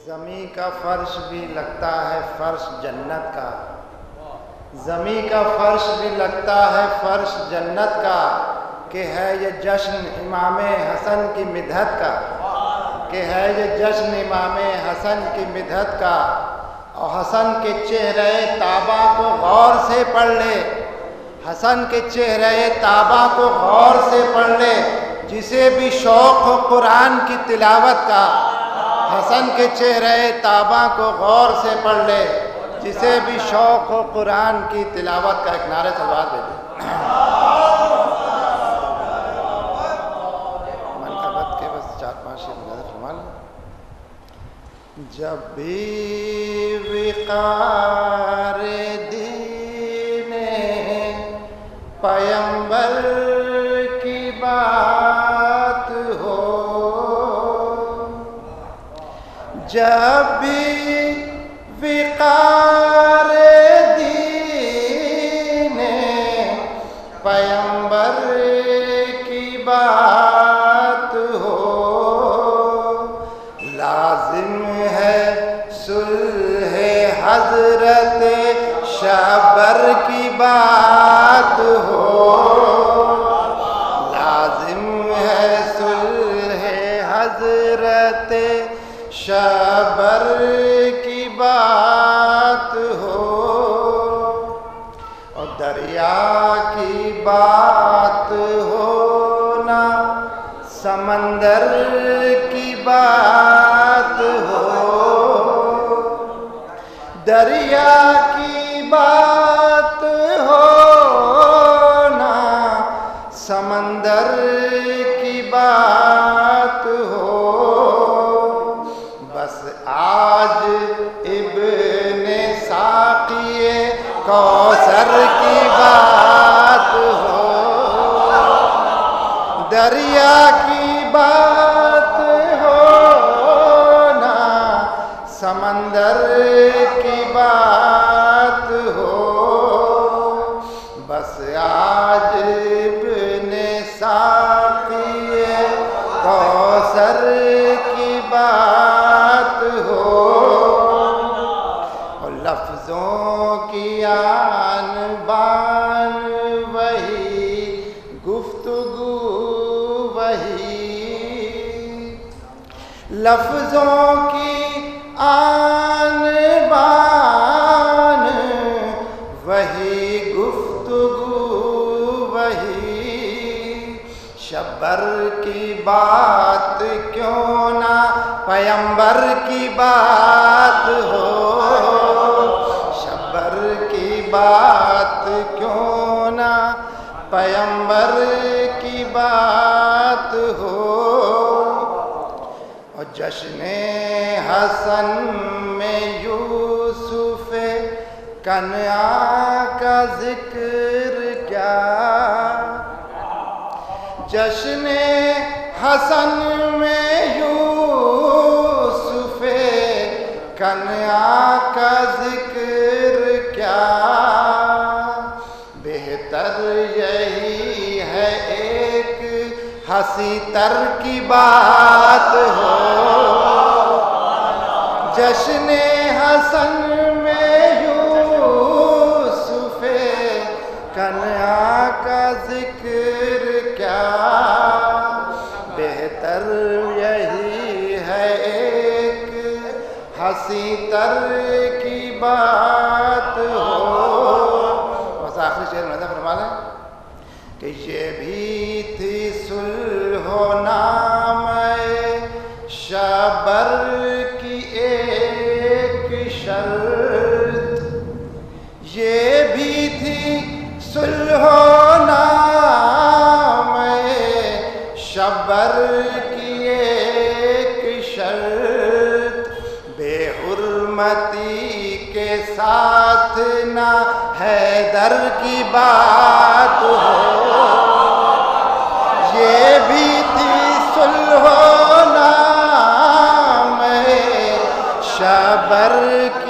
زمیں کا فرش بھی لگتا ہے فرش جنت کا، زمیں کا فرش بھی لگتا ہے فرش جنت کا، کہ ہے یہ جشن امام حسن کی مدحت کا، کہ ہے یہ جشن امام حسن کی مدحت کا۔ اور حسن کے چہرے طابہ کو غور سے پڑھ لے، حسن کے چہرے طابہ کو غور سے پڑھ لے، جسے بھی شوق ہو قرآن کی تلاوت کا۔ حسن کے چہرے طابہ کو غور سے پڑھ لے، جسے بھی شوق ہو قرآن کی تلاوت کا۔ ایک نعرہ صلوات بھیجیں۔ منقبت کے بس 4-5 شعر نظر فرما لیں۔ جب بھی وقار دین پیمبر کی بات ہو، جب بھی وقار دین پیمبر کی بات ہو، لازم ہے صلح حضرت شابر کی بات ہو، لازم ہے صلح حضرت شابر کی بات ہو، اور دریا کی بات ہو نہ سمندر کی بات ہو، دریا کی بات ہو نہ سمندر کی بات ہو، بس آج ابن ساقی کوثر کی بات ہو، دریا کی بات ہو نہ سمندر کی بات ہو، بس آج ابن ساقی کوثر کی بات ہو، اور لفظوں کی آن بان وہی، گفتگو وہی، لفظوں کی آن بان وہی، گفتگو وہی، شبر کی بات کیوں نہ پیمبر کی بات ہو، شبر کی بات کیوں نہ پیمبر کی بات ہو، اور جشن حسن میں یوسف کنعان کا ذکر کیا، جشن حسن میں یوسف کنعان کا ذکر کیا، بہتر یہی ہے ایک ہنسی تر کی بات ہو، جشن حسن میں یوسف کنعان کا ذکر کیا، بہتر یہی ہے ایک ہنسی تر کی بات ہو۔ بس آخری شعر میں فرما لیں کہ یہ بھی تھی صلح و نامہ شابر کی ایک شرط، یہ بھی تھی صلح و نامہ شابر کی ایک شرط، بے حرمتی کے ساتھ نہ حیدر کی بات ہو، یہ بھی تھی صلح و نامہ شابر کی